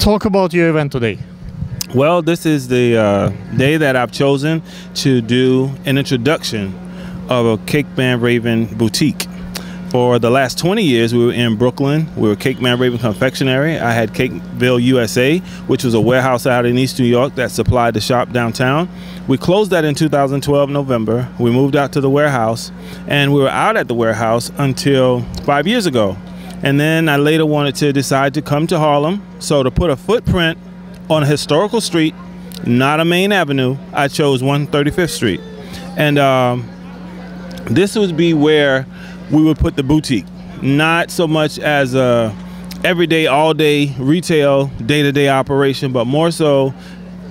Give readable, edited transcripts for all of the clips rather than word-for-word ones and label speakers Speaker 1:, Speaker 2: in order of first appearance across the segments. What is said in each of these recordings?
Speaker 1: Talk about your event today.
Speaker 2: Well, this is the day that I've chosen to do an introduction of a Cake Man Raven boutique. For the last 20 years, we were in Brooklyn. We were Cake Man Raven Confectionery. I had Cakeville USA, which was a warehouse out in East New York that supplied the shop downtown. We closed that in 2012 November. We moved out to the warehouse, and we were out at the warehouse until 5 years ago. And then I later wanted to decide to come to Harlem. So to put a footprint on a historical street, not a main avenue, I chose 135th Street. And this would be where we would put the boutique, not so much as a everyday, all-day retail, day-to-day operation, but more so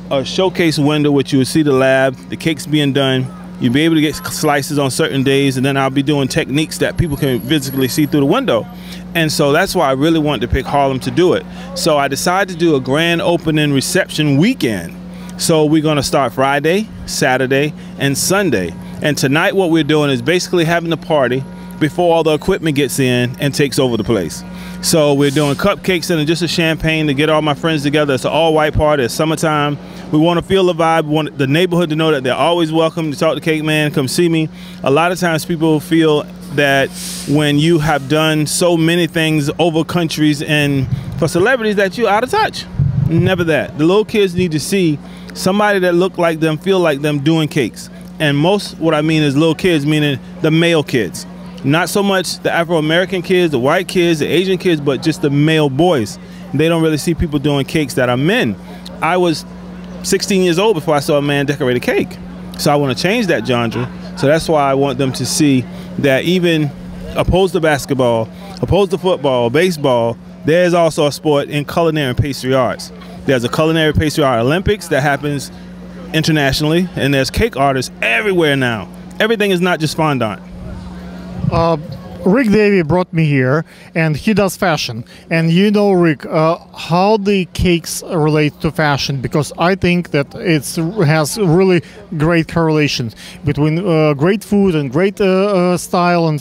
Speaker 2: a showcase window, which you would see the lab, the cakes being done. You'd be able to get slices on certain days, and then I'll be doing techniques that people can physically see through the window. And so that's why I really wanted to pick Harlem to do it. So I decided to do a grand opening reception weekend. So we're gonna start Friday, Saturday, and Sunday. And tonight what we're doing is basically having a party before all the equipment gets in and takes over the place. So we're doing cupcakes and just a champagne to get all my friends together. It's an all-white party. It's summertime. We want to feel the vibe. We want the neighborhood to know that they're always welcome to talk to Cake Man, come see me. A lot of times people feel that when you have done so many things over countries and for celebrities that you're out of touch. Never that. The little kids need to see somebody that look like them, feel like them doing cakes. And most, what I mean is little kids, meaning the male kids. Not so much the Afro-American kids, the white kids, the Asian kids, but just the male boys. They don't really see people doing cakes that are men. I was 16 years old before I saw a man decorate a cake. So I want to change that genre. So that's why I want them to see that even opposed to basketball, opposed to football, baseball, there's also a sport in culinary and pastry arts. There's a culinary pastry art Olympics that happens internationally, and there's cake artists everywhere now. Everything is not just fondant.
Speaker 1: Rick Davey brought me here, and he does fashion. And you know, Rick, how the cakes relate to fashion, because I think that it has really great correlations between great food and great style, and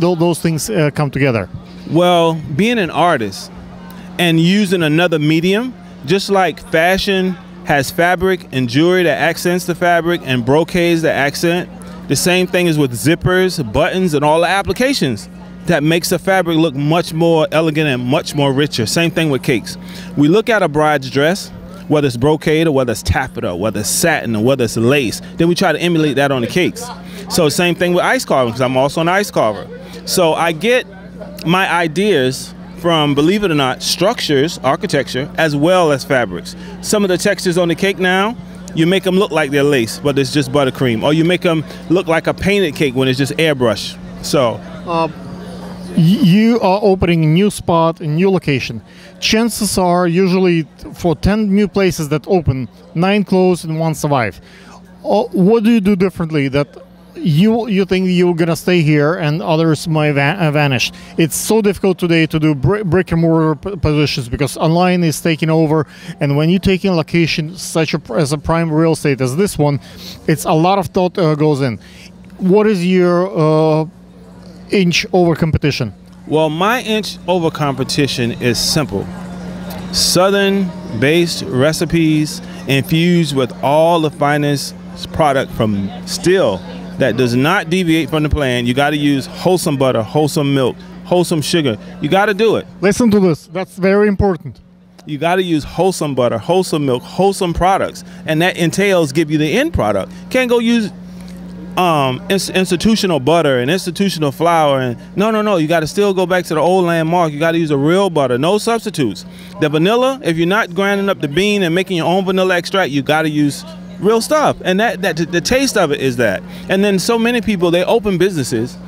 Speaker 1: those things come together.
Speaker 2: Well, being an artist and using another medium, just like fashion has fabric and jewelry that accents the fabric and brocades that accent, the same thing is with zippers, buttons, and all the applications that makes the fabric look much more elegant and much more richer. Same thing with cakes. We look at a bride's dress, whether it's brocade or whether it's taffeta, whether it's satin or whether it's lace, then we try to emulate that on the cakes. So same thing with ice carving, because I'm also an ice carver. So I get my ideas from, believe it or not, structures, architecture, as well as fabrics. Some of the textures on the cake now, you make them look like they're lace, but it's just buttercream. Or you make them look like a painted cake when it's just airbrush. So,
Speaker 1: you are opening a new spot, a new location. Chances are usually for 10 new places that open, 9 close and 1 survive. What do you do differently that you think you're gonna stay here and others might vanish? It's so difficult today to do brick and mortar positions because online is taking over, and when you take in location such as a prime real estate as this one, it's a lot of thought goes in. What is your inch over competition?
Speaker 2: Well, my inch over competition is simple. Southern based recipes infused with all the finest product from still that does not deviate from the plan. You got to use wholesome butter, wholesome milk, wholesome sugar. You got to do it.
Speaker 1: Listen to this. That's very important.
Speaker 2: You got to use wholesome butter, wholesome milk, wholesome products, and that entails give you the end product. Can't go use institutional butter and institutional flour, and no. You got to still go back to the old landmark. You got to use a real butter, no substitutes. The vanilla, if you're not grinding up the bean and making your own vanilla extract, you got to use real stuff, and the taste of it is that. And then so many people, they open businesses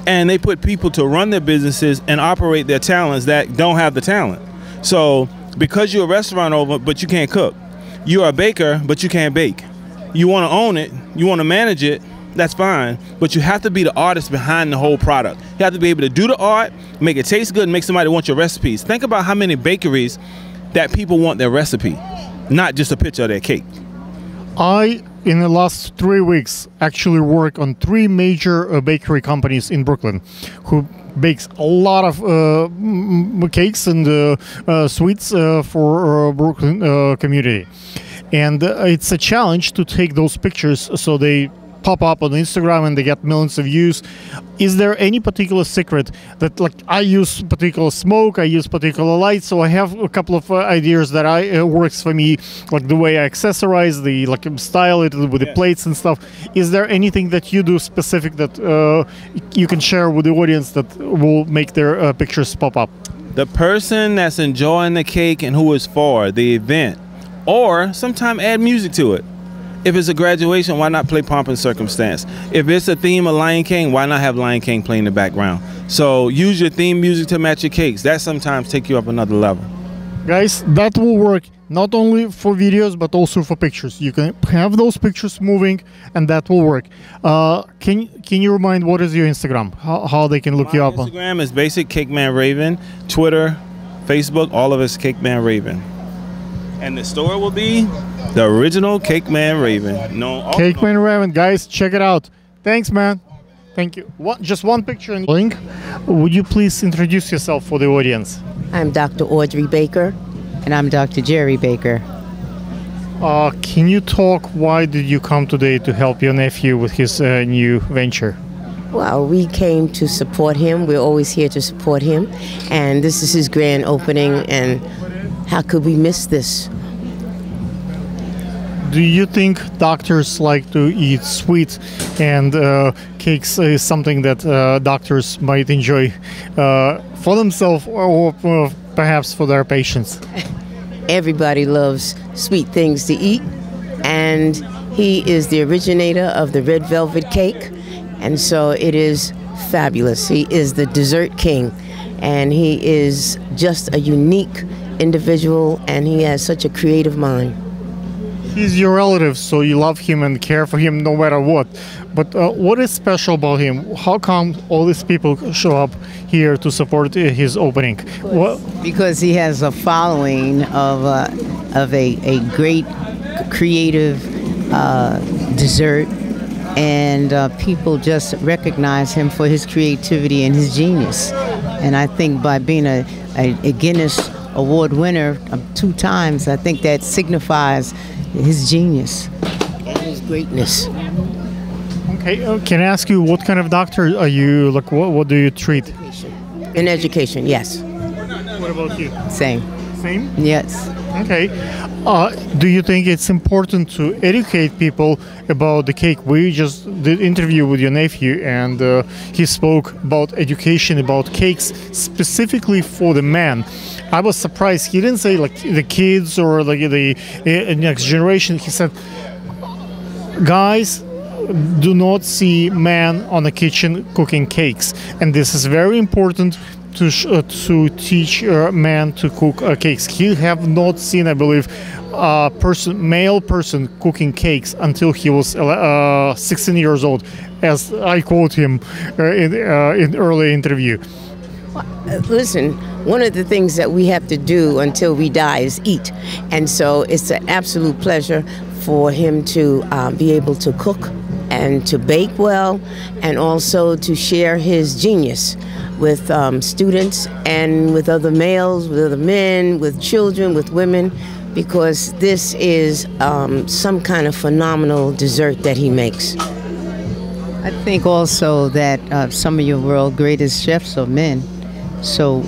Speaker 2: and they put people to run their businesses and operate their talents that don't have the talent. So because you're a restaurant owner but you can't cook, you're a baker but you can't bake, you want to own it, you want to manage it, that's fine, but you have to be the artist behind the whole product. You have to be able to do the art, make it taste good, and make somebody want your recipes. Think about how many bakeries that people want their recipe, not just a picture of their cake.
Speaker 1: In the last 3 weeks, actually work on 3 major bakery companies in Brooklyn who bakes a lot of cakes and sweets for Brooklyn community. And it's a challenge to take those pictures so they pop up on Instagram and they get millions of views. Is there any particular secret that, like, I use particular smoke, I use particular light, so I have a couple of ideas that works for me, like the way I accessorize, the like style it with the plates and stuff. Is there anything that you do specific that you can share with the audience that will make their pictures pop up?
Speaker 2: The person that's enjoying the cake and who is for the event, or sometime add music to it. If it's a graduation, why not play Pomp and Circumstance? If it's a theme of Lion King, why not have Lion King play in the background? So use your theme music to match your cakes. That sometimes take you up another level.
Speaker 1: Guys, that will work not only for videos but also for pictures. You can have those pictures moving and that will work. Can you remind what is your Instagram? How they can look you up?
Speaker 2: Instagram is basic Cake Man Raven. Twitter, Facebook, all of us Cake Man Raven. And the store will be the original Cake Man Raven.
Speaker 1: Cake Man Raven, guys, check it out. Thanks, man. Thank you. Just one picture and link. Would you please introduce yourself for the audience?
Speaker 3: I'm Dr. Audrey Baker.
Speaker 4: And I'm Dr. Jerry Baker.
Speaker 1: Can you talk, why did you come today to help your nephew with his new venture?
Speaker 3: Well, we came to support him. We're always here to support him. And this is his grand opening, and how could we miss this?
Speaker 1: Do you think doctors like to eat sweet, and cakes is something that doctors might enjoy for themselves or perhaps for their patients?
Speaker 3: Everybody loves sweet things to eat, and he is the originator of the red velvet cake, and so it is fabulous. He is the dessert king, and he is just a unique individual, and he has such a creative mind.
Speaker 1: He's your relative, so you love him and care for him no matter what. But what is special about him? How come all these people show up here to support his opening?
Speaker 4: Because he has a following of a great creative dessert, and people just recognize him for his creativity and his genius. And I think by being a Guinness Award winner 2 times, I think that signifies his genius
Speaker 3: and his greatness.
Speaker 1: Okay, can I ask you what kind of doctor are you? Like, what do you treat?
Speaker 3: In education, yes.
Speaker 1: What about you?
Speaker 4: Same.
Speaker 1: Same?
Speaker 4: Yes.
Speaker 1: Okay. Do you think it's important to educate people about the cake? We just did interview with your nephew, and he spoke about education, about cakes, specifically for the man. I was surprised. He didn't say like the kids or like the next generation. He said, guys, do not see man on the kitchen cooking cakes, and this is very important to teach man to cook cakes. He have not seen, I believe, a male person cooking cakes until he was 16 years old, as I quote him in early interview.
Speaker 3: Listen, one of the things that we have to do until we die is eat, and so it's an absolute pleasure for him to be able to cook and to bake well, and also to share his genius with students and with other males, with other men, with children, with women, because this is some kind of phenomenal dessert that he makes.
Speaker 4: I think also that some of your world's greatest chefs are men. So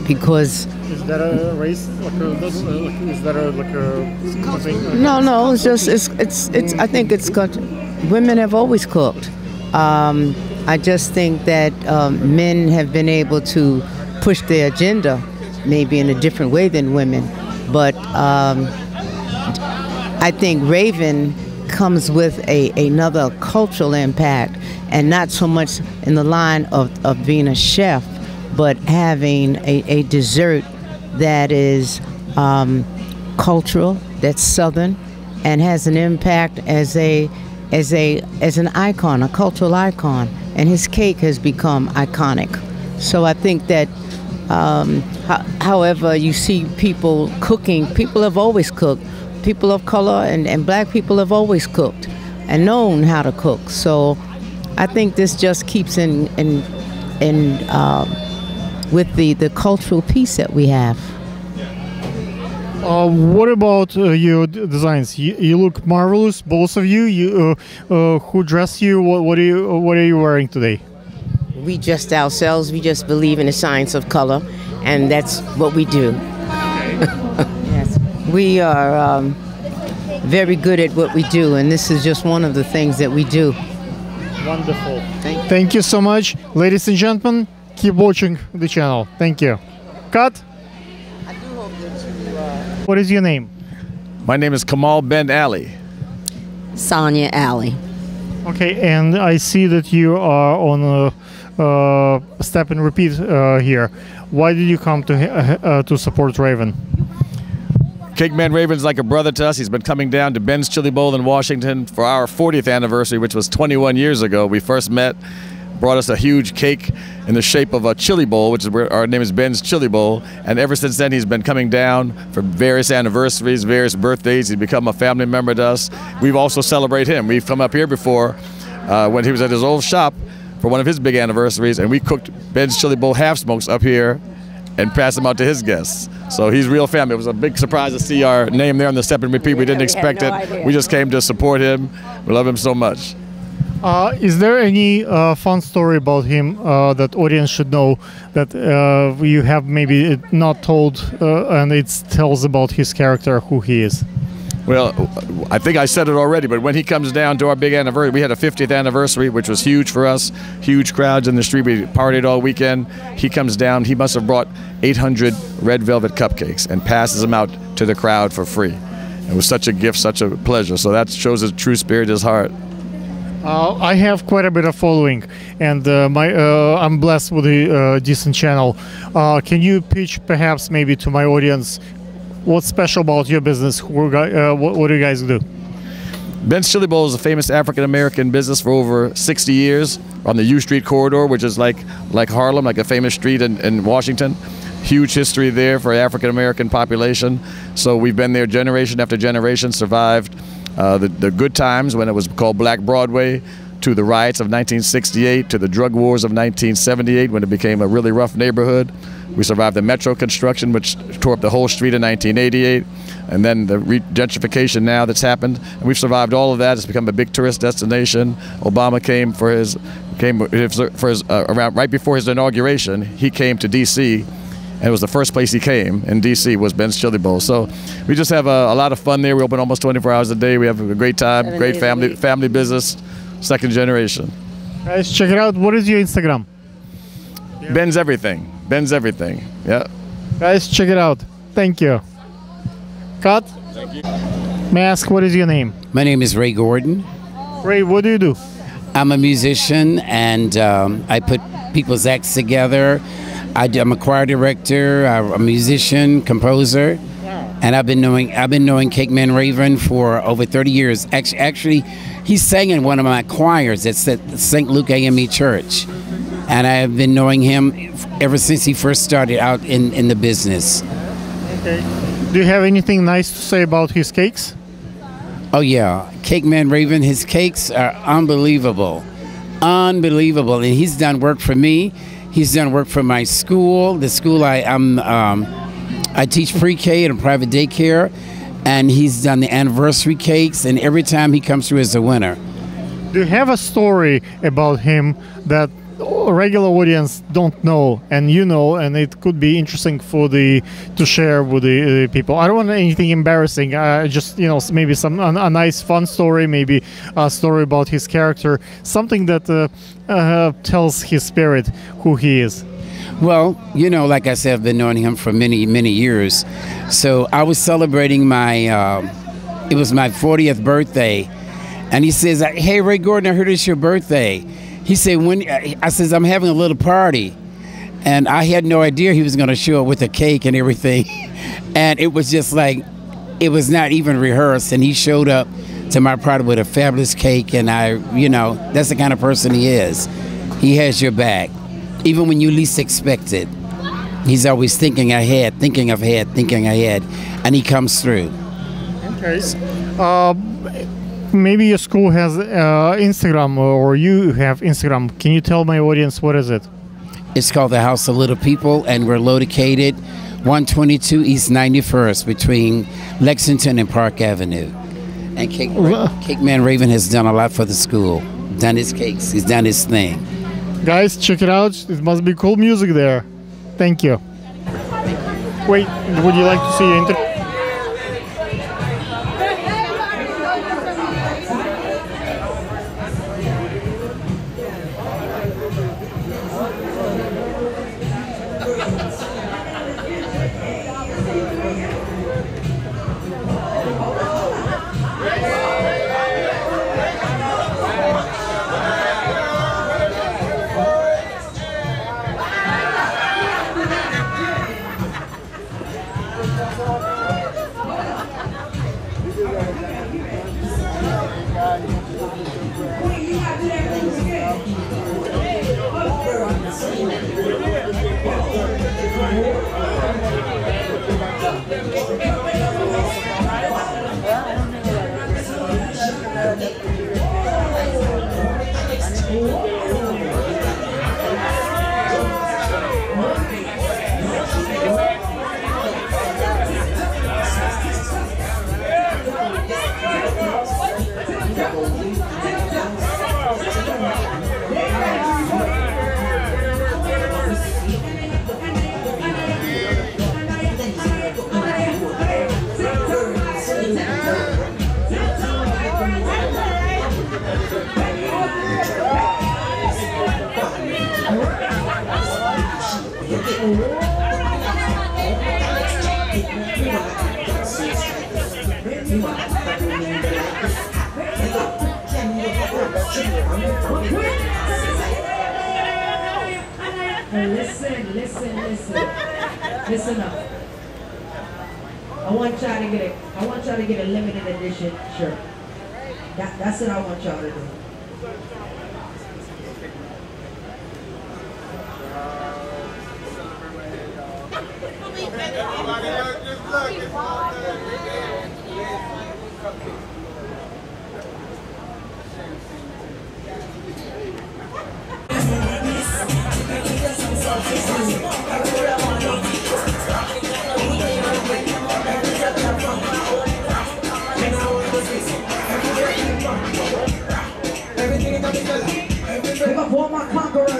Speaker 4: because
Speaker 1: is that a race? Is that a something?
Speaker 4: No. It's just it's. I think it's got. Women have always cooked. I just think that men have been able to push their agenda, maybe in a different way than women. But I think Raven comes with another cultural impact, and not so much in the line of being a chef, but having a dessert that is cultural, that's Southern, and has an impact as an icon, a cultural icon. And his cake has become iconic. So I think that however you see people cooking, people have always cooked. People of color and black people have always cooked and known how to cook. So I think this just keeps in with the cultural piece that we have.
Speaker 1: What about your designs? You look marvelous, both of you. Who dressed you? What are you wearing today?
Speaker 3: We dressed ourselves. We just believe in the science of color, and that's what we do. Yes, we are very good at what we do, and this is just one of the things that we do.
Speaker 1: Wonderful. Thank you so much, ladies and gentlemen. Keep watching the channel. Thank you. Cut. What is your name?
Speaker 5: My name is Kamal Ben Ali.
Speaker 6: Sonia Alley.
Speaker 1: Okay, and I see that you are on a step and repeat here. Why did you come to support Raven?
Speaker 5: Cake Man Raven's like a brother to us. He's been coming down to Ben's Chili Bowl in Washington for our 40th anniversary, which was 21 years ago. We first met, brought us a huge cake in the shape of a chili bowl, which is where our name is Ben's Chili Bowl. And ever since then, he's been coming down for various anniversaries, various birthdays. He's become a family member to us. We've also celebrated him. We've come up here before when he was at his old shop for one of his big anniversaries, and we cooked Ben's Chili Bowl half smokes up here and passed them out to his guests. So he's real family. It was a big surprise to see our name there on the step and repeat. We didn't expect it. We just came to support him. We love him so much.
Speaker 1: Is there any fun story about him that audience should know that you have maybe not told, and it tells about his character, who he is?
Speaker 5: Well, I think I said it already, but when he comes down to our big anniversary, we had a 50th anniversary, which was huge for us, huge crowds in the street. We partied all weekend. He comes down, he must have brought 800 red velvet cupcakes and passes them out to the crowd for free. It was such a gift, such a pleasure. So that shows his true spirit, his heart.
Speaker 1: I have quite a bit of following, and I'm blessed with a decent channel. Can you pitch perhaps maybe to my audience what's special about your business? What do you guys do?
Speaker 5: Ben's Chili Bowl is a famous African-American business for over 60 years on the U Street corridor, which is like Harlem, like a famous street in Washington. Huge history there for African-American population. So we've been there generation after generation, survived the good times when it was called Black Broadway, to the riots of 1968, to the drug wars of 1978 when it became a really rough neighborhood. We survived the Metro construction, which tore up the whole street in 1988, and then the gentrification now that's happened. And we've survived all of that. It's become a big tourist destination. Obama came around right before his inauguration. He came to D.C., and it was the first place he came in D.C. was Ben's Chili Bowl. So we just have a lot of fun there. We open almost 24 hours a day. We have a great time, great family business, second generation.
Speaker 1: Guys, check it out. What is your Instagram?
Speaker 5: Ben's Everything. Ben's Everything. Yeah.
Speaker 1: Guys, check it out. Thank you. Cut.
Speaker 5: Thank you.
Speaker 1: May I ask, what is your name?
Speaker 7: My name is Ray Gordon.
Speaker 1: Ray, what do you do?
Speaker 7: I'm a musician, and I put people's acts together. I'm a choir director, I'm a musician, composer, and I've been knowing Cake Man Raven for over 30 years. Actually, he sang in one of my choirs at St. Luke AME Church, and I have been knowing him ever since he first started out in the business.
Speaker 1: Okay. Do you have anything nice to say about his cakes?
Speaker 7: Oh yeah, Cake Man Raven, his cakes are unbelievable, unbelievable, and he's done work for me. He's done work for my school, the school I teach pre-K at a private daycare, and he's done the anniversary cakes, and every time he comes through as a winner.
Speaker 1: Do you have a story about him that a regular audience don't know, and you know, and it could be interesting to share with the people? I don't want anything embarrassing. Just maybe a nice fun story, maybe a story about his character, something that tells his spirit, who he is.
Speaker 7: Well, like I said, I've been knowing him for many, many years. So I was celebrating it was my 40th birthday, and he says, "Hey, Ray Gordon, I heard it's your birthday." He said, I says, "I'm having a little party." And I had no idea he was going to show up with a cake and everything. And it was just like, it was not even rehearsed. And he showed up to my party with a fabulous cake. And that's the kind of person he is. He has your back, even when you least expect it. He's always thinking ahead, thinking ahead, and he comes through.
Speaker 1: Okay. Maybe your school has Instagram or you have Instagram. Can you tell my audience what is it?
Speaker 7: It's called the House of Little People, and we're located 122 East 91st between Lexington and Park Avenue. And Cake Man Raven has done a lot for the school. Done his cakes. He's done his thing.
Speaker 1: Guys, check it out. It must be cool music there. Thank you. Wait, would you like to see your interview?
Speaker 8: Listen up. I want y'all to get a limited edition shirt. That's what I want y'all to do. Pick up all my conquerors.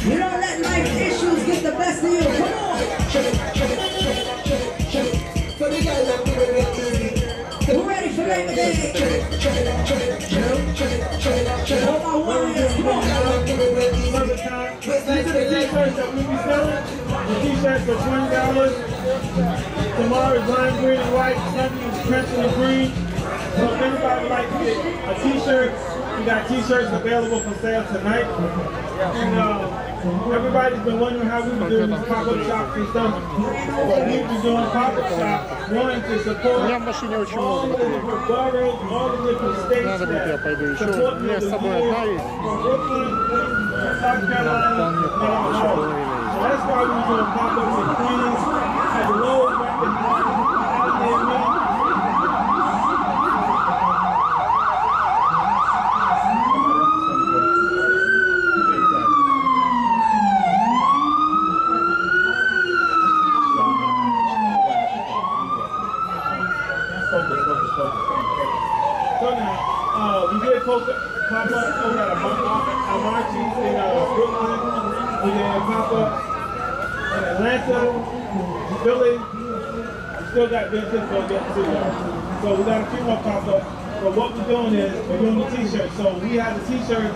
Speaker 8: You don't let life issues get the best of you. Come on. Who ready for Labor Day? All my warriors, come on.
Speaker 2: These are the t-shirts that we'll be selling. The t-shirts for $20. Tomorrow is lime green and white. Sunday is crimson and green. So if anybody would like to get a t-shirt, we got t-shirts available for sale tonight. And everybody's been wondering how we were doing these pop-up shops and stuff. Well, we've been doing pop-up shops, one to support all the different boroughs, all the different states that support me from Brooklyn, South Carolina, and Ohio. So that's why we're doing pop-ups in Queens, at the lowest bracket, out there, So now, we did pop up over at Amarchi's in Brooklyn. We did pop up in Atlanta, Philly. We still got business to get to. So we got a few more pop ups. But what we're doing is we're doing the t-shirts. So we have the t-shirt.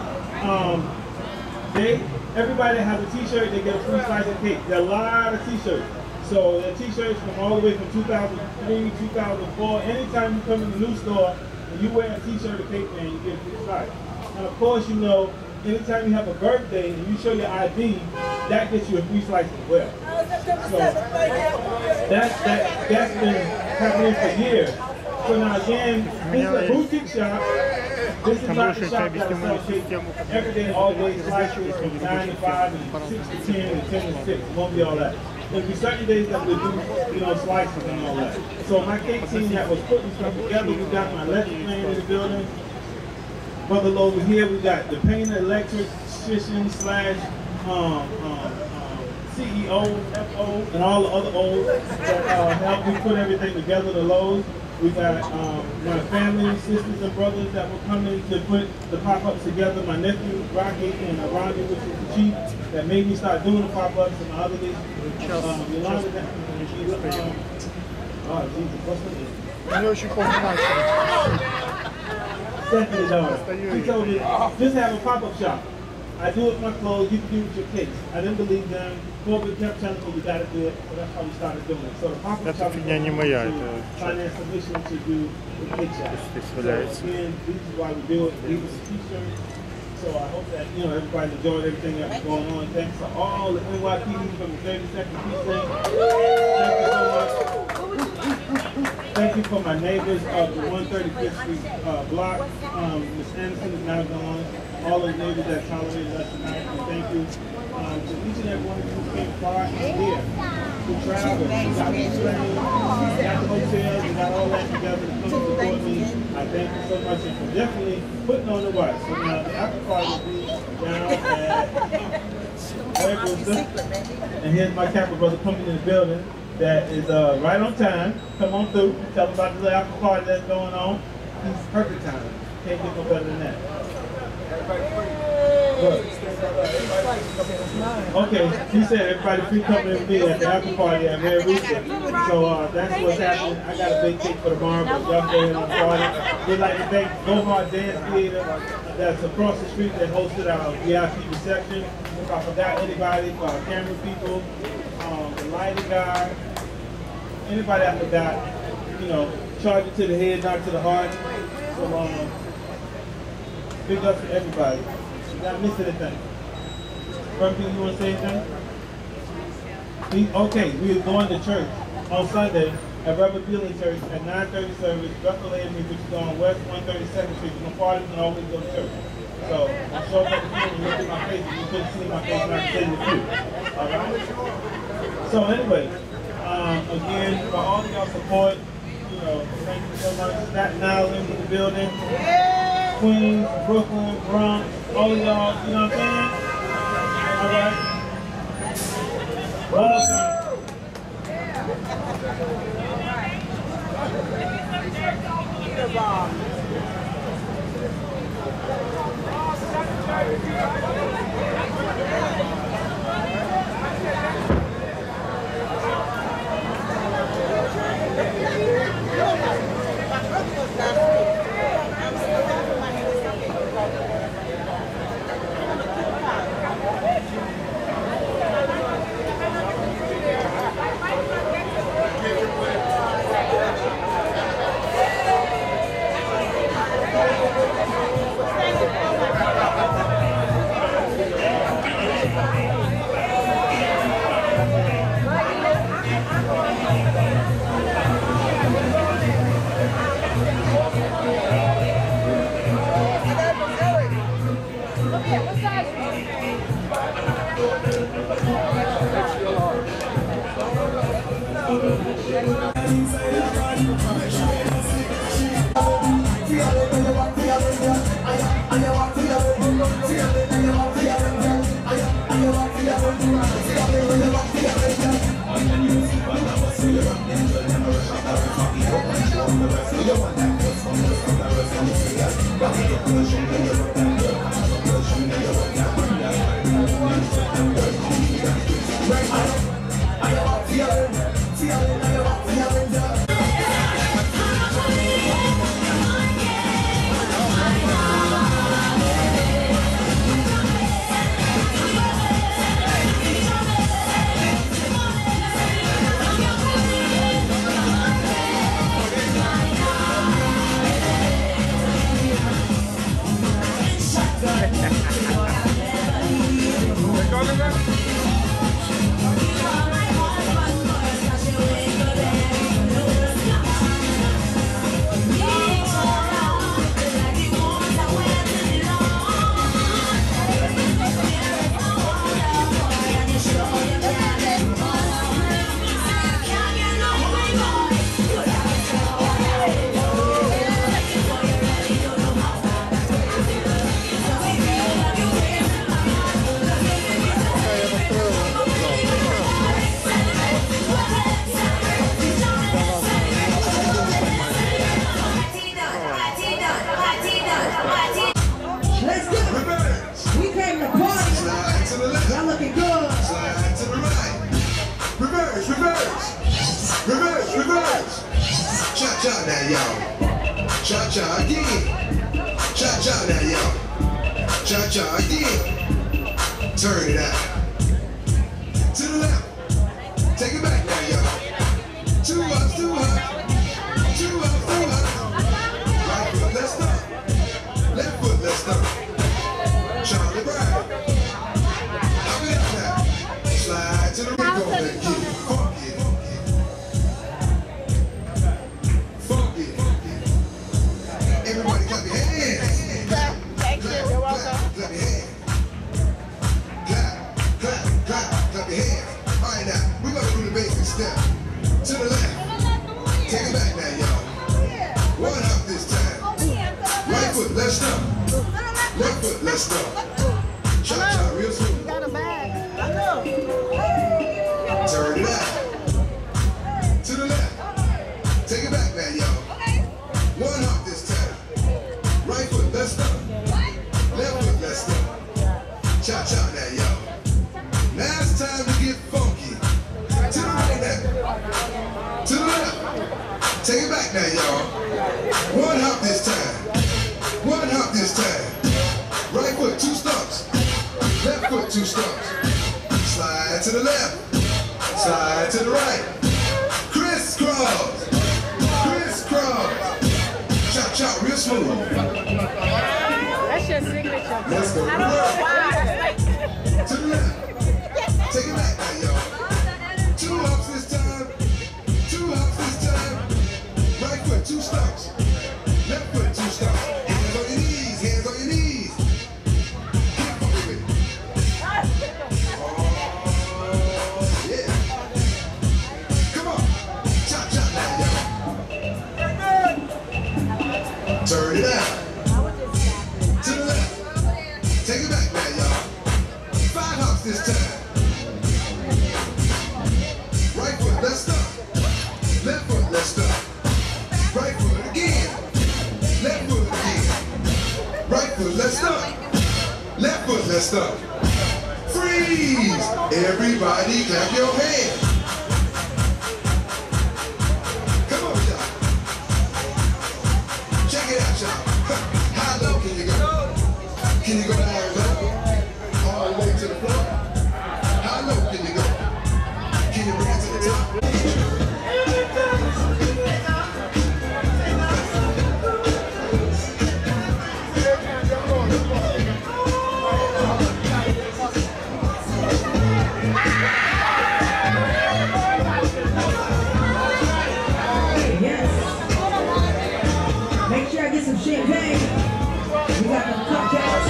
Speaker 2: Everybody that has a t-shirt, they get a free slice of cake. There are a lot of t-shirts. So the t-shirts from all the way from 2003, 2004. Anytime you come in the new store and you wear a t-shirt or Cake Man, you get a free slice. And of course, you know, anytime you have a birthday and you show your ID, that gets you a free slice as well. So that's been happening for years. So now again, this is a boutique shop. This is not the shop that sells cake every day, all day, slices from 9 to 5 and 6 to 10 and 10 to 6. It won't be all that. there'll be certain days that we do, you know, slices and all that. So my cake team that was putting stuff together, we got my electric man in the building. Brother over here, we got the painter, electrician slash CEO, FO, and all the other O's that help me put everything together, the Lowe's. We got my family, sisters and brothers that were coming to put the pop-ups together. My nephew, Rocky, and Rondi, which is the chief, that made me start doing the pop-ups, and my other niece, Yolanda, and she's, oh, Jesus, what's her name? Stephanie daughter. She told me, just have a pop-up shop. I do it with my clothes, you can do it with your cakes. I didn't believe them. Corporate kept telling me you gotta do it, so that's how we started doing it. So the pop-up shop is to finance the mission to do the cake shop. So again, this is why we do it. These are t-shirts. So I hope that, you know, everybody enjoyed everything that was going on. Thanks to all the NYPD from the 32nd Precinct. Thank you so much. Thank you for my neighbors of the 135th Street block. Ms. Anderson is now gone. All the neighbors that tolerated us tonight, and thank you to each and every one of you who came far and near, who traveled, who got the train, got the hotels, and got all that together to come support me. I thank you so much, and for definitely putting on the watch. So now the after party will be down at Brewster, and here's my Kappa brother coming in the building that is right on time. Come on through, tell them about the little after party that's going on. He's perfect time. Can't get no better than that. Okay, he said everybody free coming in me at the after party at Red Rooster. So that's what's happening. I got a big cake for tomorrow, but y'all go ahead and party. We'd like to thank Go Hard Dance Theater that's across the street that hosted our VIP reception. If I forgot anybody, camera people, the lighting guy, anybody I forgot, you know, charge it to the head, not to the heart. So big up to everybody. Did I miss anything? Rumpy, you want to say anything? Okay, we are going to church on Sunday at Reverend Healing Church at 9:30 service, Bethel Avenue, which is on West 132nd Street. You can party and always go to church. So I'm sure that you look at my face, you couldn't see my face, and I can say with you. All right? So anyway, again, for all of y'all support, you know, thank you so much. Staten Island in the building. Queens, Brooklyn, Bronx, all of y'all, you know what I'm saying? All right. One more time.
Speaker 9: We're Cha-cha now, y'all. Cha-cha again. Cha-cha now, y'all. Cha-cha again. Turn it out. To the left. Take it back now, y'all. 2 ups, 2 ups. 2 ups, 2 ups. Right foot, let's stop. Left foot, let's stop. Charlie Brown. Up and up now. Slide to the Rico and get it funky. Funky. Everybody clap your hands. Clap, clap, clap, you're welcome. Clap your hands. Clap, clap, clap, clap your hands. All right now, we're gonna do the basic step. To the left. Take it back now, y'all. 1 hop this time. Right foot, let's stop. Left foot, let's stop. Cha-cha, real smooth. Turn it out. To the left. Take it back now, y'all. 1 hop this time. Right foot, let's stop. Left foot, let's stop. Cha-cha now, y'all. Now it's time to get funky. To the right now. To the left. Take it back now, y'all. 1 hop this time. 1 hop this time. Right foot, 2 stumps. Left foot, 2 stumps. Slide to the left. Slide to the right. Crisscross. Crisscross. Cha-cha, real smooth.
Speaker 10: That's your signature.
Speaker 9: Let's go.
Speaker 10: I don't know why.
Speaker 9: To the left. Take it back now, y'all. 2 hops this time. 2 hops this time. Right foot, 2 stumps. Left foot, 2 stumps. Hands on your knees. Hands on your knees. Get funky with it. Oh, yeah. Come on. Cha-cha now, y'all. Turn it out. To the left. Take it back now, y'all. 5 hops this time. Right foot, let's stop. Left foot, let's stop. Right foot again. Left foot again. Right foot, let's stop. Left foot, let's stop. Freeze! Everybody clap your hands. Come on, y'all. Check it out, y'all. How low can you go? Can you go down low? All the way to the floor? How low can you go? Can you bring it to the top?
Speaker 8: Yes. Make sure I get some champagne. We got the cupcakes.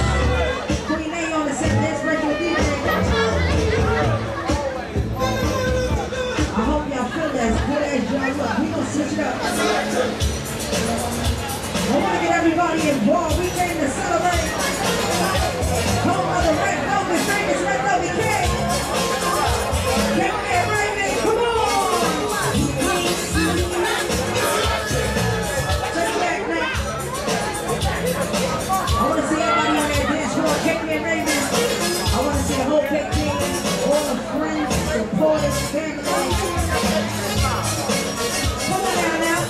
Speaker 8: Queen A on the set. Let's break your DJ. I hope y'all feel that good as y'all look. We gonna switch it up. I want to get everybody involved. We came to celebrate. Home of the Red Velvet, famous Red Velvet King. Get there, Raven. Come on. Take it back now. I want to see everybody on that dance floor. Take me and Raven. I want to see the whole big team. All the friends, supporters, family. Come on down now.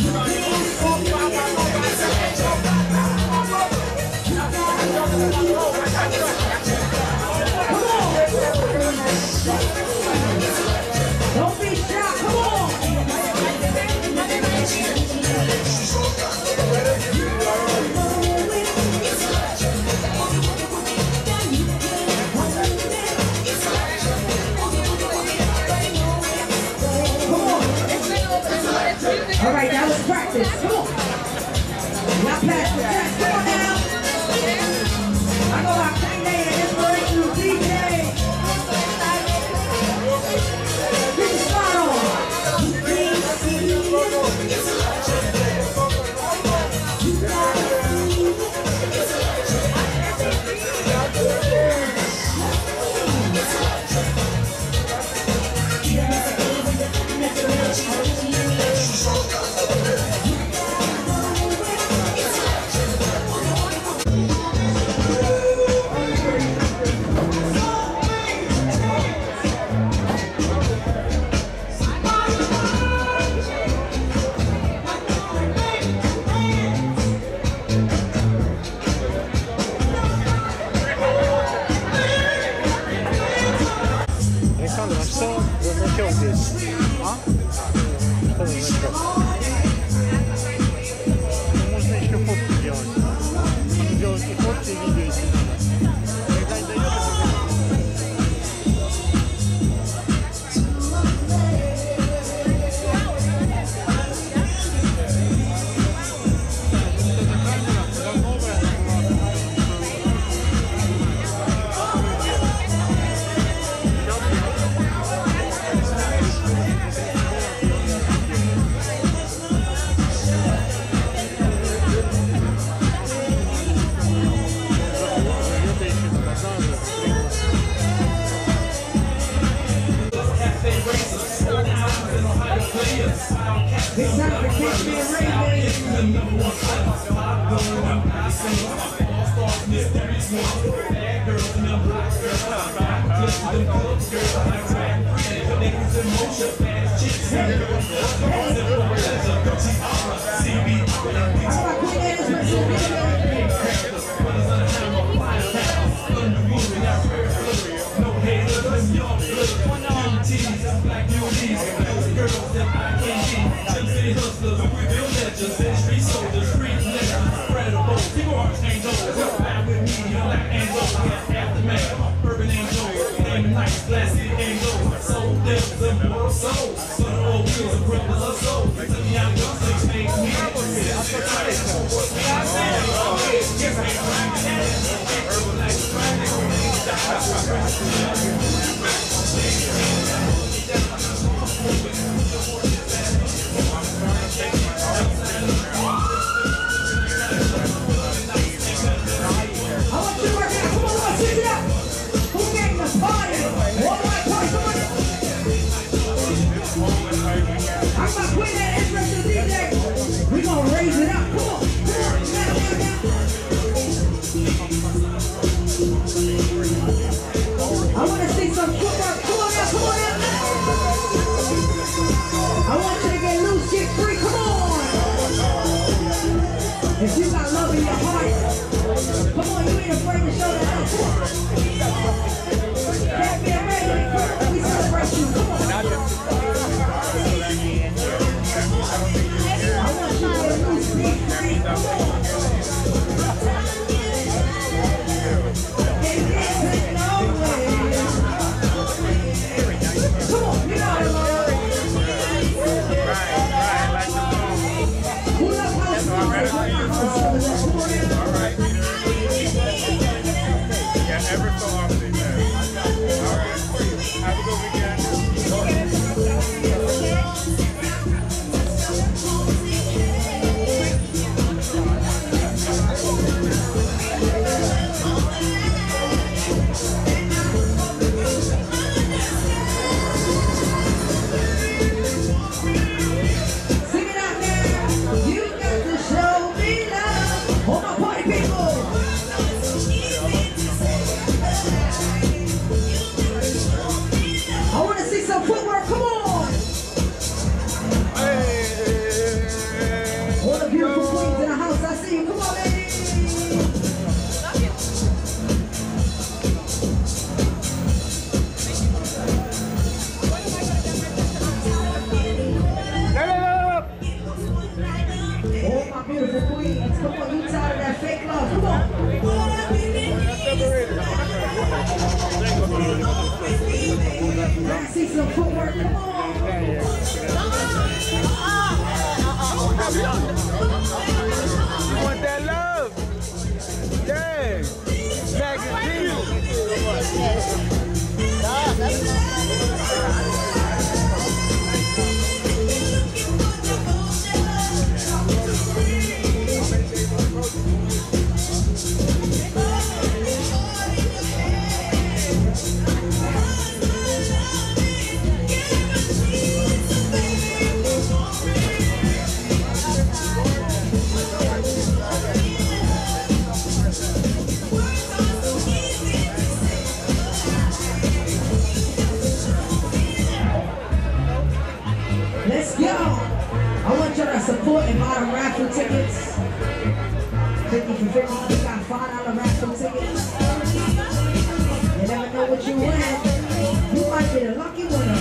Speaker 8: Don't be shy, come on! All right, that was practice. Come on. Now pass the test. Come on now. I go out Kanye and inspirational DJ. Get the spot on.
Speaker 1: Можно еще фотки делать. Делать и фотки, и видео, если надо. Когда не дает,
Speaker 8: It's time for Cakeman If you got love in your heart, come on, you ain't afraid to show that out. Can't be afraid. We celebrate you. Come on. I want you to lose big free. Come on. It isn't no way. Come on, get out of here.
Speaker 11: Yeah, every so often, man. All right. Have a good weekend.
Speaker 8: Sing it out there. You got to show me love. All my party people. I want to see some footwork. Come on. All the beautiful queens in the house. I see you. Come on, ladies. All my beautiful queens. Come on, you tired of that fake love. Come on. I see some footwork. Come on.
Speaker 11: You want that love? Yeah.
Speaker 8: Let's go. I want y'all to support and buy the raffle tickets. 50 for 50. We got $5 raffle tickets. You never know what you win. You might be the lucky winner.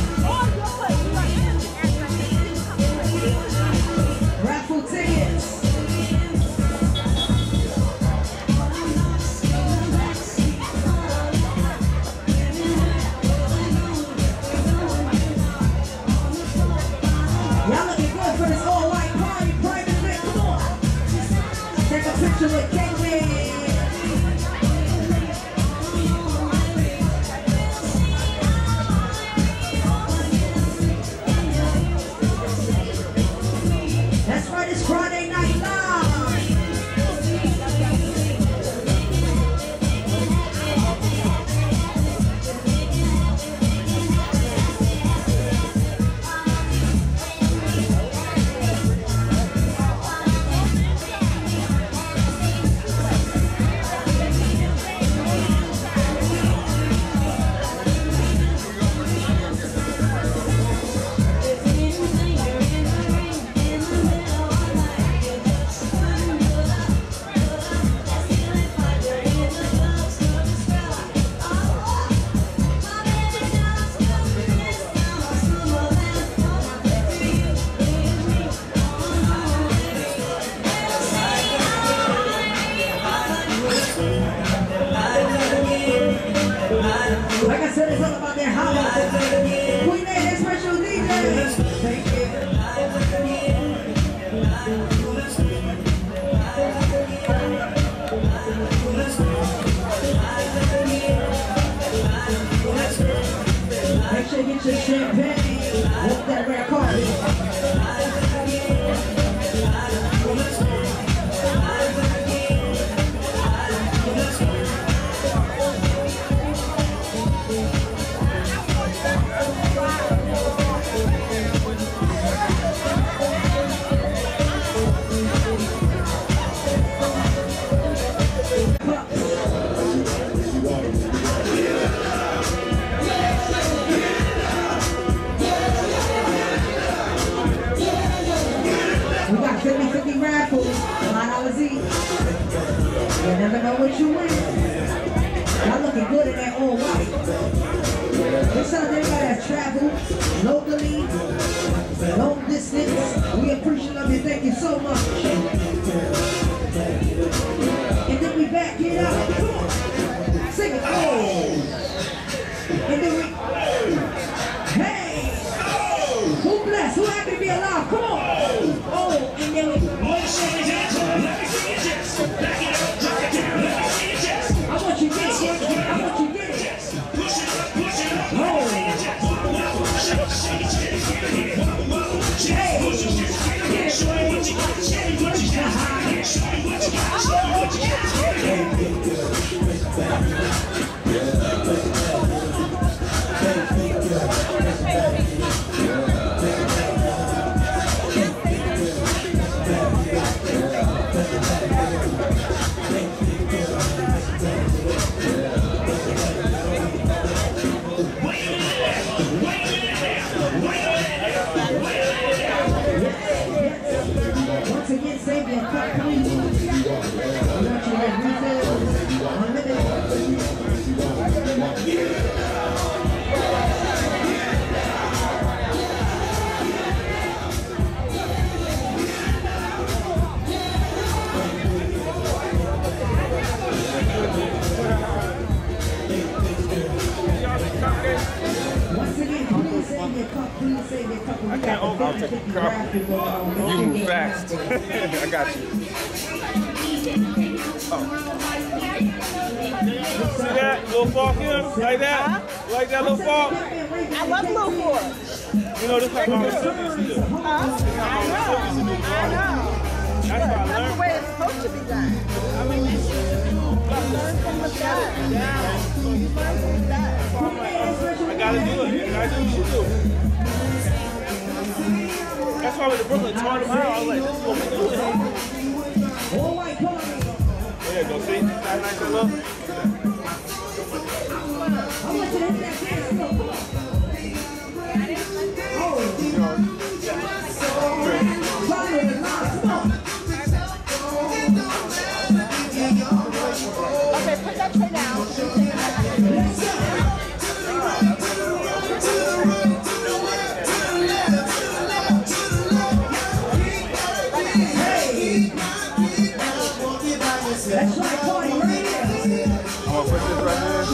Speaker 8: never know what you win. Y'all looking good in that old white. This time everybody that traveled locally, long distance. We appreciate you. Thank you so much. And then we back it up. Come on. Sing it. Oh. And then we. Hey. Who blessed? Who happy to be alive? Come on. Oh. And then we. Let me see it, Jess. Back it up. Drop it down. Let me see it, Jess. I want you to get it. I want you to get it. Push it up. Push it up. Oh. Once again, save your cup, please. I want you to get refills. Unlimited. Once again, please save your cup. Please save your cup.
Speaker 11: I can't open. I'll take a cup. You move fast. I got you. Oh. See that? Little fork here? Like that? Like that little fork?
Speaker 10: I love little fork.
Speaker 11: You know, this is how Mama Sylvia's to do.
Speaker 10: I know.
Speaker 11: That's what I
Speaker 10: That's the
Speaker 11: learned.
Speaker 10: way it's supposed to be done. I mean, you learn from the best. You learn from the best.
Speaker 11: I gotta do it. I do what you do. That's why when the Brooklyn taught him out, I was like, this is what we do. There you go, see? That nice and low?
Speaker 8: I want you to hit that dance floor. Come on. Follow the line. Come on.
Speaker 10: Okay, put that tray down.
Speaker 8: Let's go. That's right, party right here.
Speaker 11: I'm gonna put this right here.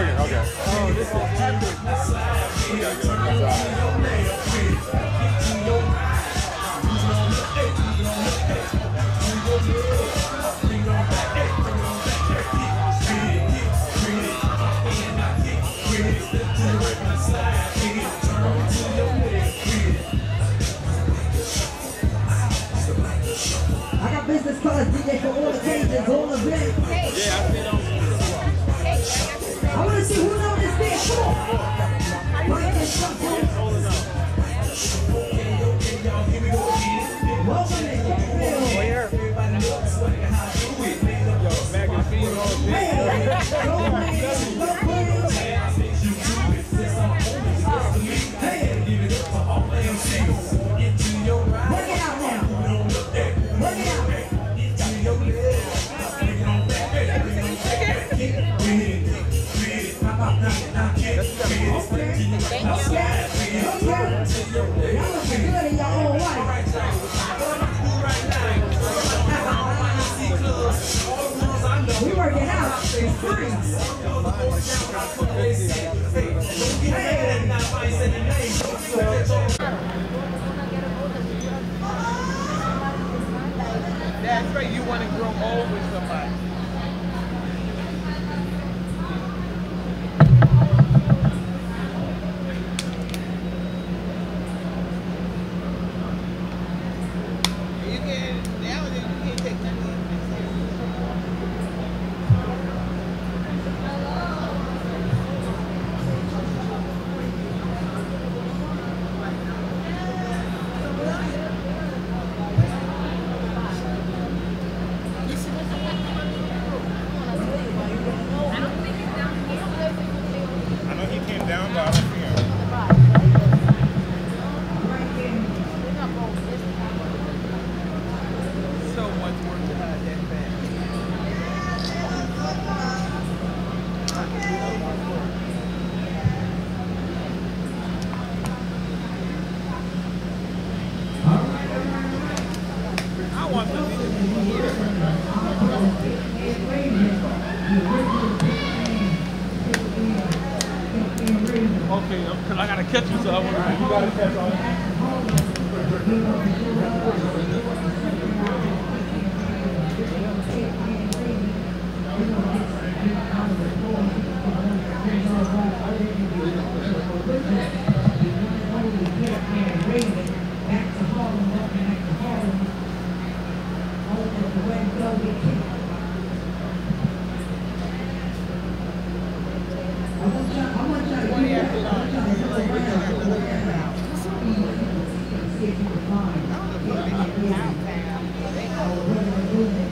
Speaker 11: here. Okay. Oh, this is epic. We gotta get on the side.
Speaker 8: I got business cards, DJ, for all occasions, all events.
Speaker 11: Yeah, I see it on.
Speaker 8: I want to see who knows this dance. Come on. Bring this up, welcome to Kickville.
Speaker 11: Yo, magazine on
Speaker 8: Work it out now. Work it out. We working out. It's free.
Speaker 10: That's right, you want to grow old with somebody. You can, nowadays you can't take nothing.
Speaker 11: I know he came down, but I don't see him.
Speaker 10: So much work to hide that fast. I want to be here. Okay, because I gotta catch you, so I want to. You gotta catch all.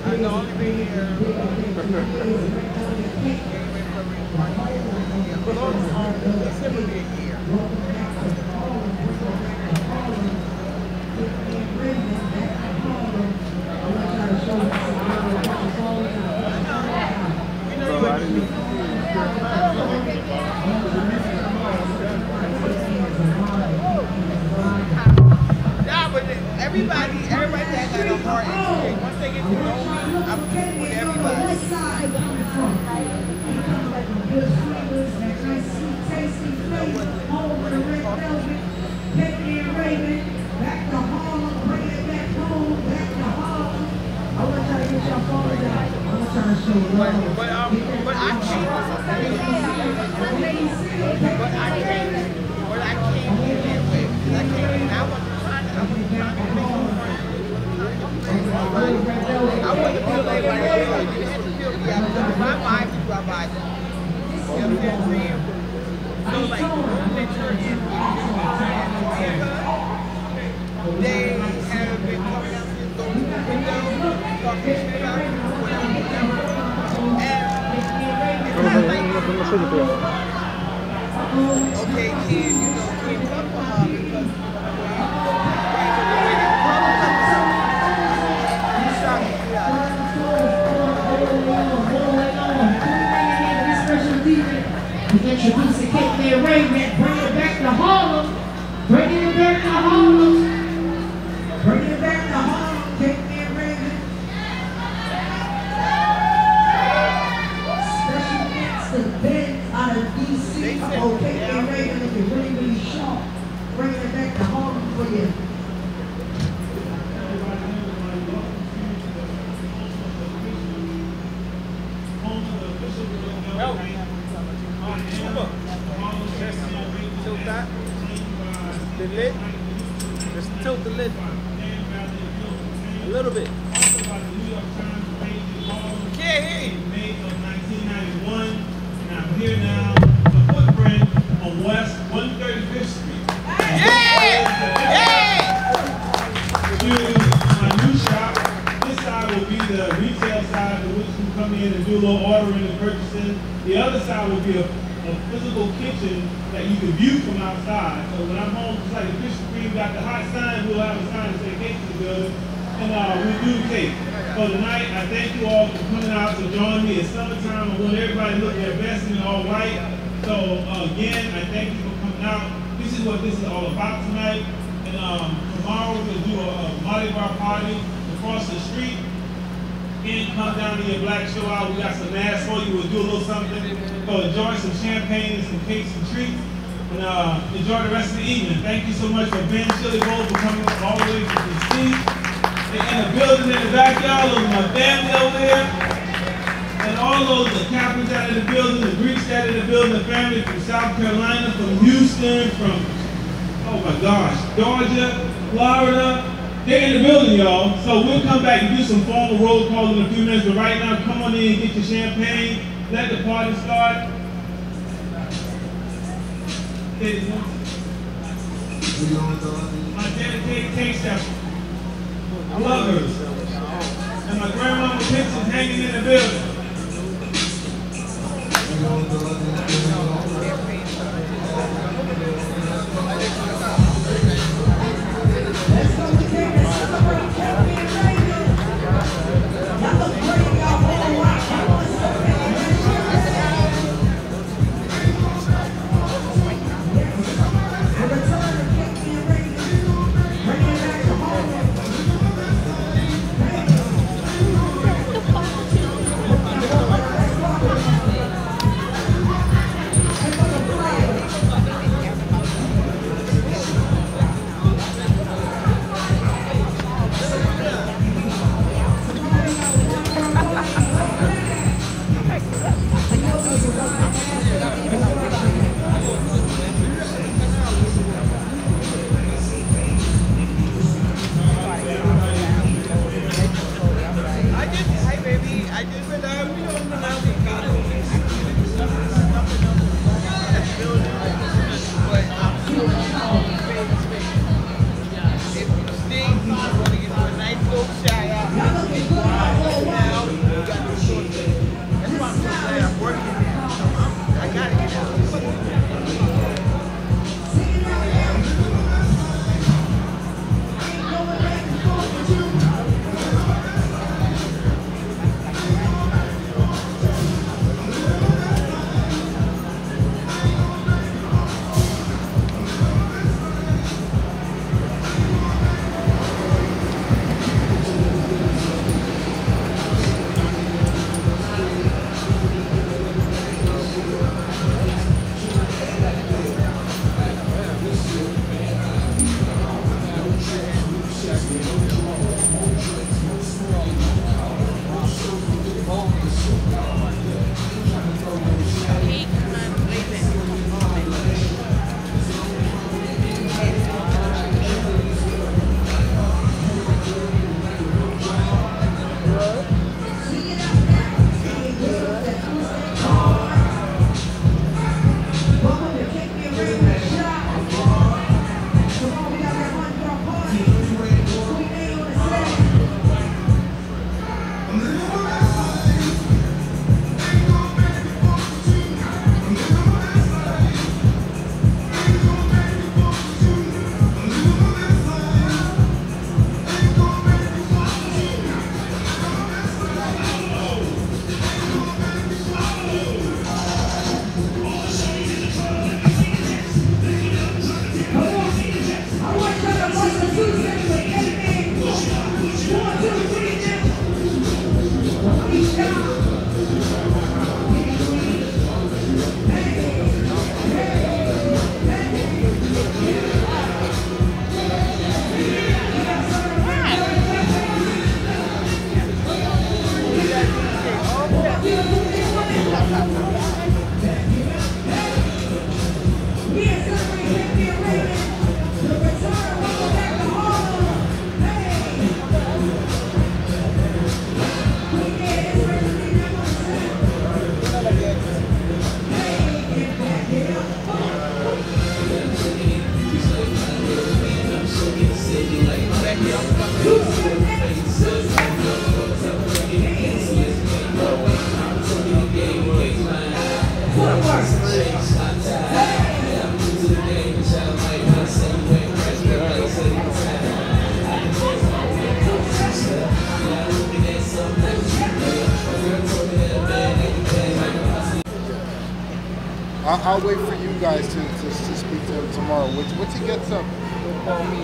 Speaker 10: I know only been here. December be a year. Nah, but everybody that got a heart and spirit, once they get to know me, I'm cool with everybody.
Speaker 8: Back to Harlem, bring it back home, back to Harlem. I want y'all to get your phones out. I want y'all to show love.
Speaker 10: But I can't. But I can't get that way. I can't. And I was trying to make I want to feel like you had to feel me out. If I vibe with you, I vibe with you. You know what I'm saying? So like, that you're in they have been coming out here, going to the window, talking shit about you, whatever. And it's not like, okay, kid, you know, can't fuck with her because the way they come you shot me out.
Speaker 8: Introducing Kickman Raven, bringing it back to Harlem. Bringing it back to Harlem. Bringing it back to Harlem, Kickman Raven. Special thanks to Ben out of Oh, Cape and Raven looking really, really sharp. Bringing it back to Harlem for you.
Speaker 10: Tilt that. The lid. Just tilt the lid. A little bit. Can't hear you.
Speaker 2: May of 1991, and I'm here now, the footprint on West 135th Street.
Speaker 10: Yeah!
Speaker 2: To my new shop. This side will be the retail side, for which you come in and do a little ordering and purchasing. The other side will be a physical kitchen that you can view from outside. So when I'm home, just like the Krispy Kreme got the hot sign, we'll have a sign that says cake is good, and we do the cake. So tonight, I thank you all for coming out to join me. It's summertime. I want everybody to look their best in all white. So again, I thank you for coming out. This is what this is all about tonight. And tomorrow we're gonna do a Mardi Gras party across the street. And come down to your black show out. We got some masks for you. We'll do a little something. Go enjoy some champagne and some cakes and treats. And enjoy the rest of the evening. Thank you so much for Ben Chili Bowl for coming all the way from DC. In the building in the backyard, those are my family over here. And all those, the captains out in the building, the Greeks out in the building, the family from South Carolina, from Houston, from, oh my gosh, Georgia, Florida. They're in the building, y'all. So we'll come back and do some formal roll calls in a few minutes. But right now, come on in and get your champagne. Let the party start. My dedicated cake chef, lovers, and my grandmama pictures hanging in the building.
Speaker 11: I'll wait for you guys to speak to him tomorrow. Once he gets up, he'll call me.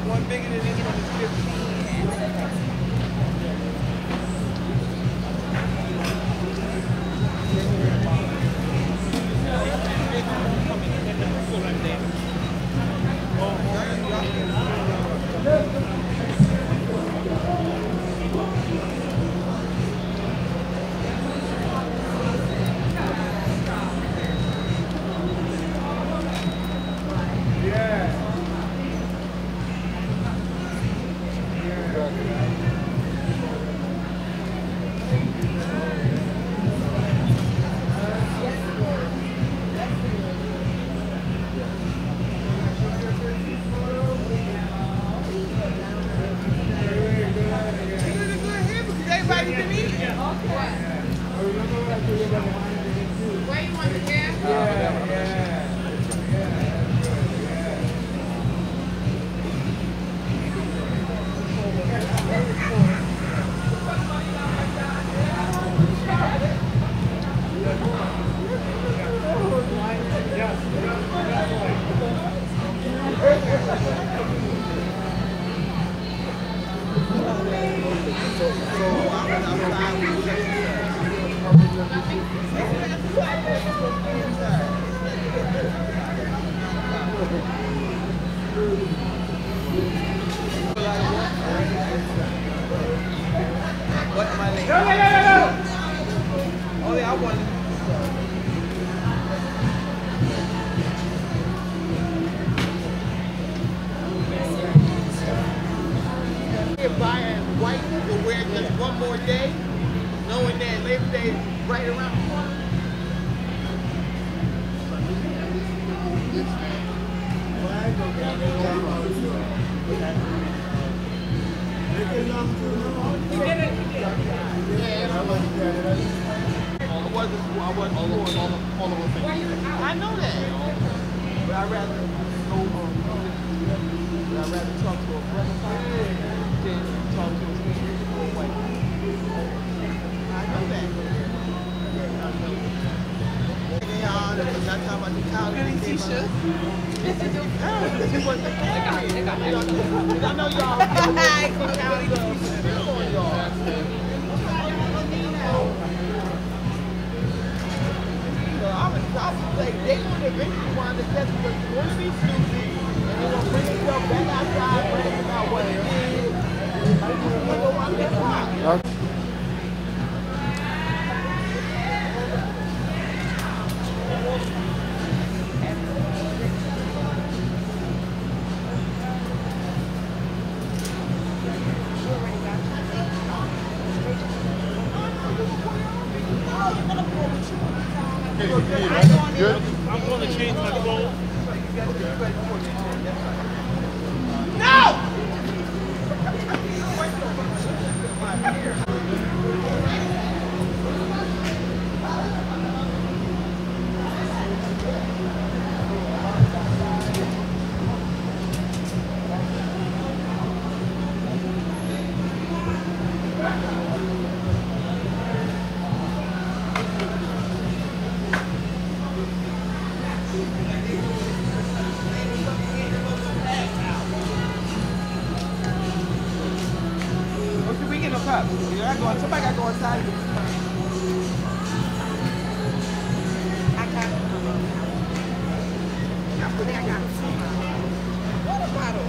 Speaker 10: One bigger than this one is 15. Everybody can eat. Where you want to get? What am I late? Oh yeah, I wanted. Buying white will wear just one more day, knowing that Labor Day is right around the corner. I wasn't all of them. I know that. But I'd rather go but I'd rather talk to a brother than talk to a white. I know that. Goody t-shirt. I know y'all. They want to eventually want to test because you want to be stupid and they want to bring yourself back outside, bragging about what it is. I just want to go out there.
Speaker 11: Good?
Speaker 2: I'm going to change my clothes.
Speaker 10: No! Somebody got to go inside. Water bottle.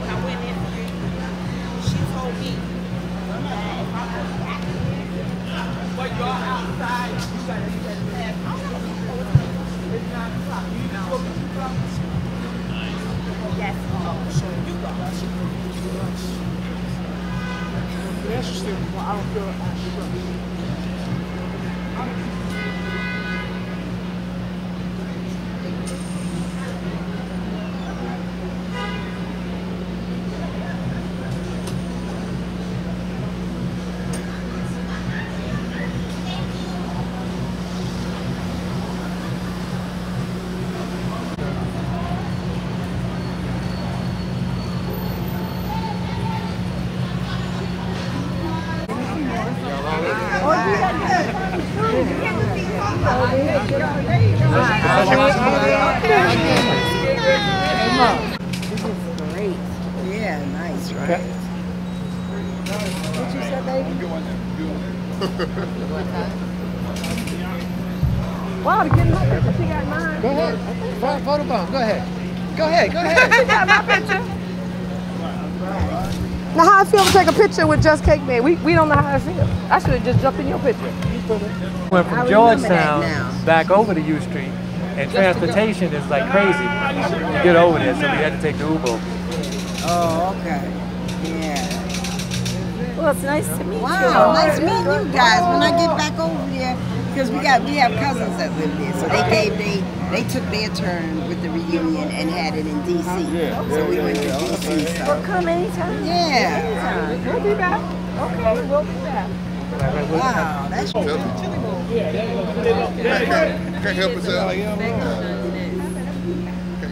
Speaker 10: I went in here. She told me that if I go back, but you're outside, you got to Interesting. I don't feel actually.
Speaker 4: This is great. Yeah, nice, right? What you said, baby? Wow, to get my picture, she got mine.
Speaker 12: Go ahead. Photo bomb. Go ahead. Go ahead. Go ahead.
Speaker 4: She got my picture. Now, how I feel to take a picture with just Cake Man? We don't know how I feel. I should have just jumped in your picture.
Speaker 12: Went from Georgetown back over to U Street, and transportation is like crazy to get over there, so we had to take the Uber.
Speaker 4: Oh, okay. Yeah.
Speaker 6: Well, it's nice to meet you.
Speaker 4: Wow, nice meeting you guys. When I get back over there, because we have cousins that live there, so they took their turn with the reunion and had it in DC. So we went to DC. So.
Speaker 6: Well, come anytime.
Speaker 4: Yeah.
Speaker 6: Anytime. We'll be back. Okay, we'll be back.
Speaker 4: Wow, that's
Speaker 9: Can't help yourself. Can't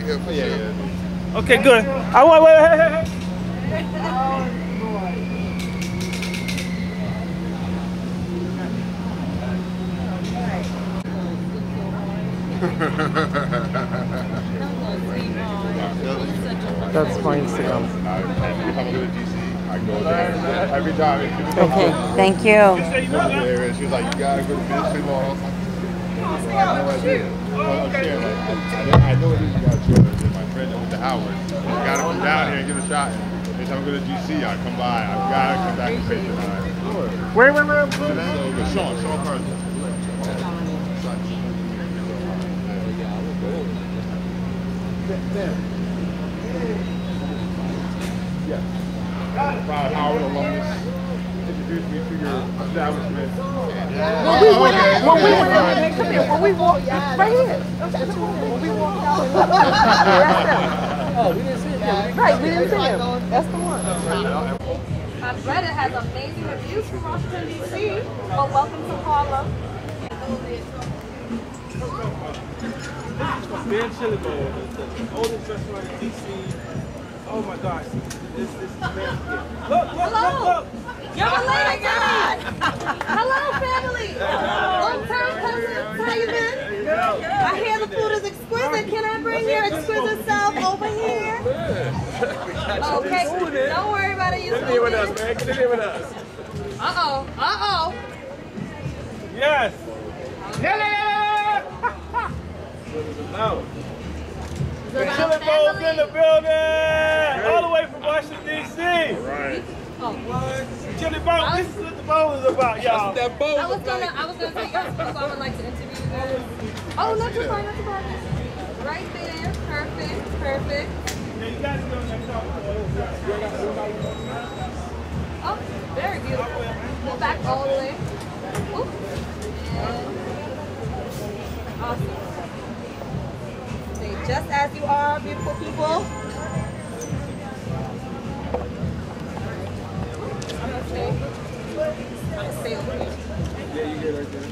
Speaker 9: help yourself.
Speaker 10: Okay, good. I want. Wait.
Speaker 12: That's fine, Instagram.
Speaker 11: If I go to DC, I go there every time.
Speaker 6: Okay, thank you.
Speaker 11: She was like, you gotta go to Ministry Mall. I had no idea. I know it is you got children. My friend that went to Howard. I gotta come down here and get a shot. Every time I go to DC, I come by. I gotta come back and say goodnight.
Speaker 12: Where?
Speaker 11: Sean Carter. Yes. Proud Howard alumnus introduced me to your establishment.
Speaker 4: When we walked, right here. When we walked out.
Speaker 12: Oh, we didn't see it.
Speaker 4: Right, we didn't see him. That's the one.
Speaker 13: My brother has amazing reviews from Washington, D.C. But welcome to Harlem.
Speaker 10: Ben Chili Bowl, the oldest restaurant in D.C. Oh my gosh, this is fantastic. Look.
Speaker 13: You're related, guys. Hello, family. Long time cousins. How you been? I hear the food is exquisite. Can I bring your exquisite self over here? Okay, don't worry about it.
Speaker 12: Get in here with us, man. Get in here with us.
Speaker 13: Uh-oh.
Speaker 10: Yes. No. The Chili Bowl's in the building! All the way from Washington, D.C.
Speaker 11: Right.
Speaker 13: Oh, what?
Speaker 10: Chili Bowl, this is what the bowl is about, y'all.
Speaker 11: That bowl
Speaker 13: I was gonna say, yes, because I would like to interview you guys. Oh, not too far. Right there. Perfect.
Speaker 10: Yeah, you guys go next time.
Speaker 13: Oh, very beautiful. Go back all the way. Oop. And awesome. Stay just as you are, beautiful people. I'm gonna stay over here.
Speaker 11: Yeah, you get right there.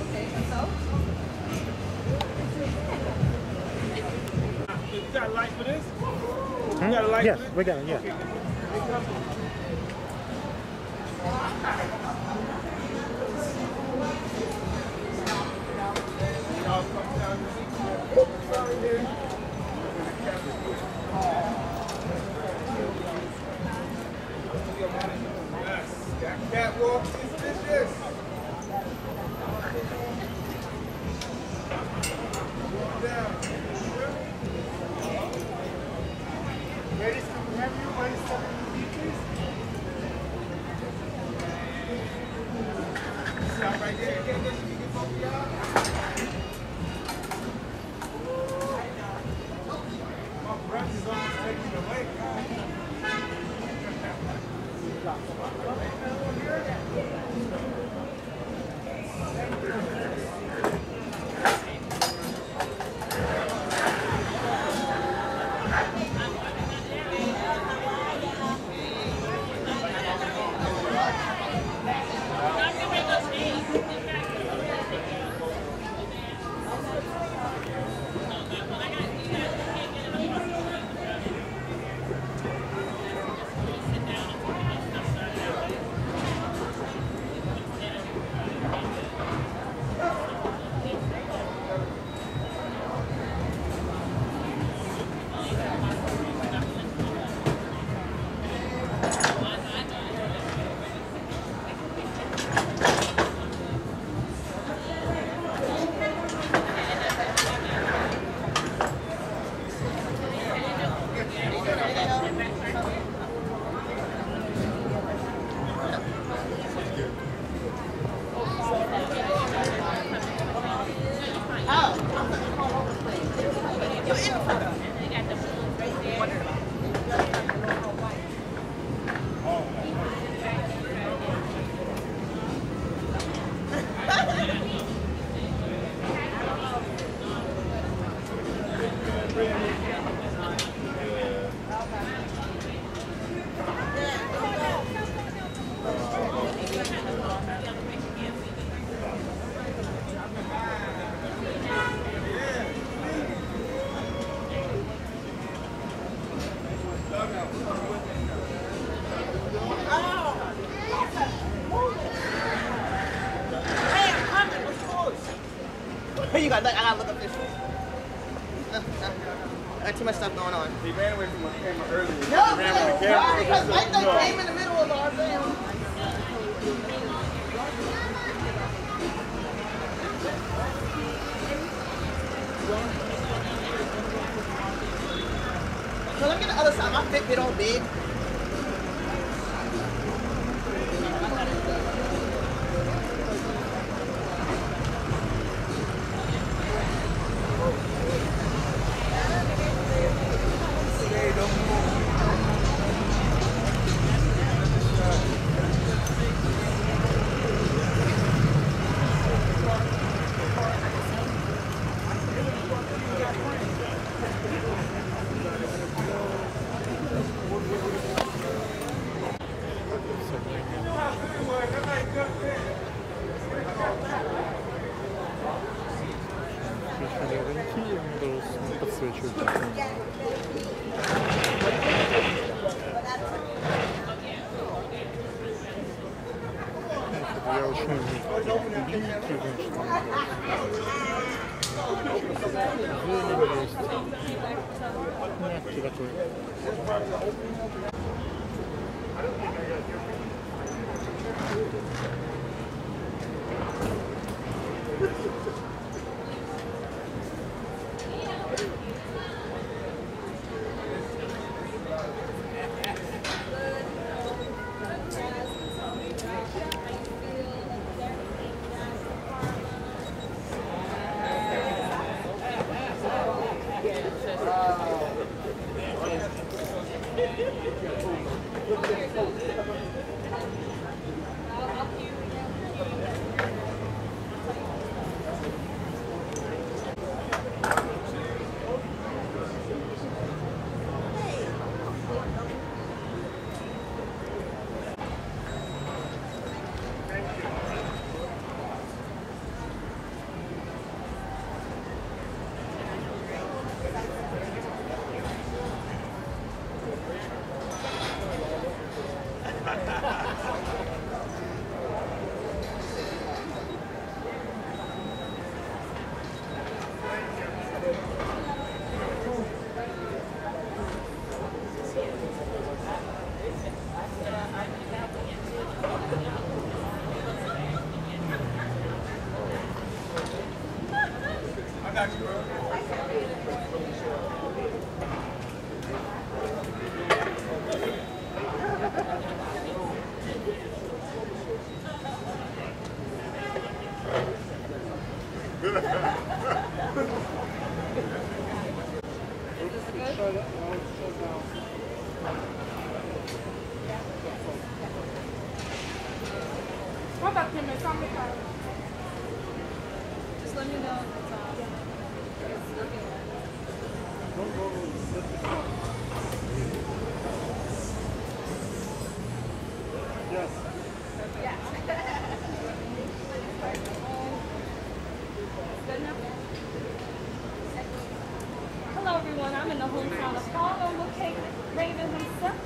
Speaker 13: Okay, so.
Speaker 10: You got a light for this? You got a light for this?
Speaker 12: Yes, we got it, yeah.
Speaker 9: Catwalk is vicious.
Speaker 10: Ladies, can we have you? Ladies, step in the seat, please. Stop right there. Get this. You can both of y'all.
Speaker 14: You got. I gotta look up this. I got too much stuff going on.
Speaker 11: He ran away from my camera earlier.
Speaker 14: No,
Speaker 11: He ran with the camera.
Speaker 14: because Mike done came in the middle of our thing. So let me get the other side. My Fitbit all big.
Speaker 1: Я очень люблю, значит, зелень есть. Мягкий такой.
Speaker 13: What about him? It's on the car. Just let me know if it's on.
Speaker 1: Yes.
Speaker 13: Hello everyone, I'm in the hometown of Harlem. We'll take Raven himself.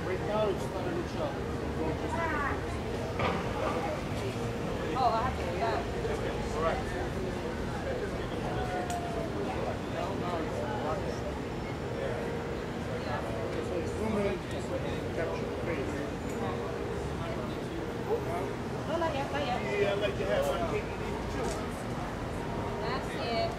Speaker 1: Right now it's not a good shot.
Speaker 13: Oh, I have to do that.
Speaker 1: All right. So zoom in, capture the face.
Speaker 13: Oh, not yet, not yet.
Speaker 1: Yeah, I'd like to have one taking
Speaker 13: That's it.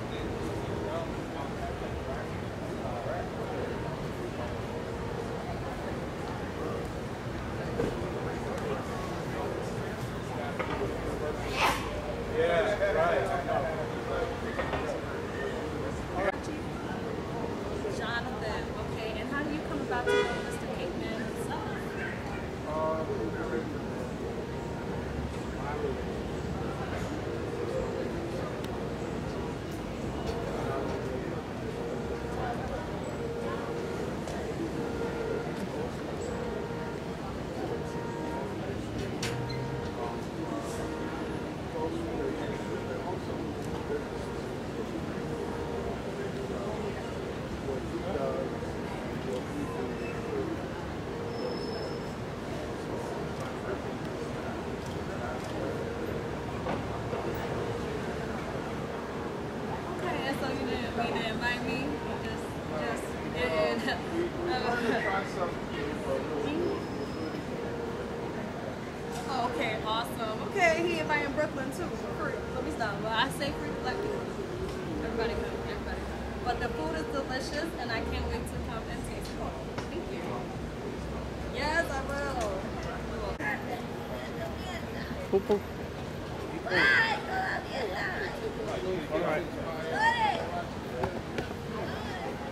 Speaker 13: Jonathan, okay. And how do you come about to know Mr. Caveman himself? didn't mean to invite me. Oh, okay, awesome. Okay, he invited Brooklyn too. Free. Let me stop. Well, I say free for black people. Everybody come. Everybody come. But the food is delicious, and I can't wait to come and taste it. Thank you. Yes, I will.
Speaker 1: Poop, poop.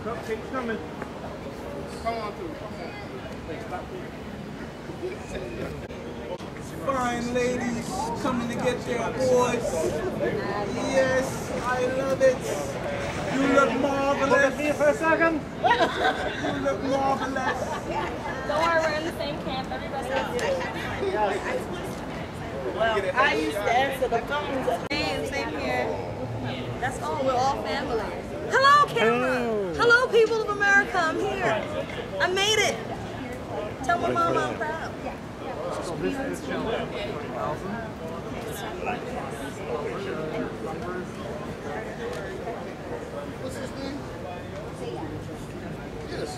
Speaker 10: Cupcake's coming. Come on through. Fine ladies coming to get their awards. Yes, I love it. You look marvelous. Look for a second. You look marvelous.
Speaker 13: Don't worry, we're in the same camp. Everybody's
Speaker 14: Well, I used to answer the phones.
Speaker 13: Same here. That's all. We're all family. Hello, camera. Hello, people of America. I'm here. I made it. Tell my mom I'm proud.
Speaker 11: What's his name? Yes.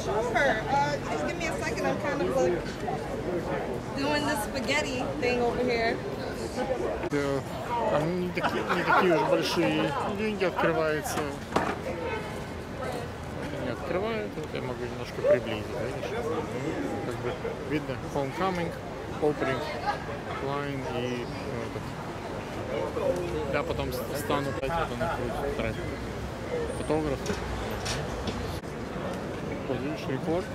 Speaker 13: Sure. Just give me a second. I'm kind of like doing this spaghetti thing over here.
Speaker 1: Они не такие уже большие, деньги открываются. Не открывают, вот я могу немножко приблизить, видишь? Как бы видно homecoming, opening line и этот. Я потом стану опять вот на трек. Фотограф. Видишь, рекорд.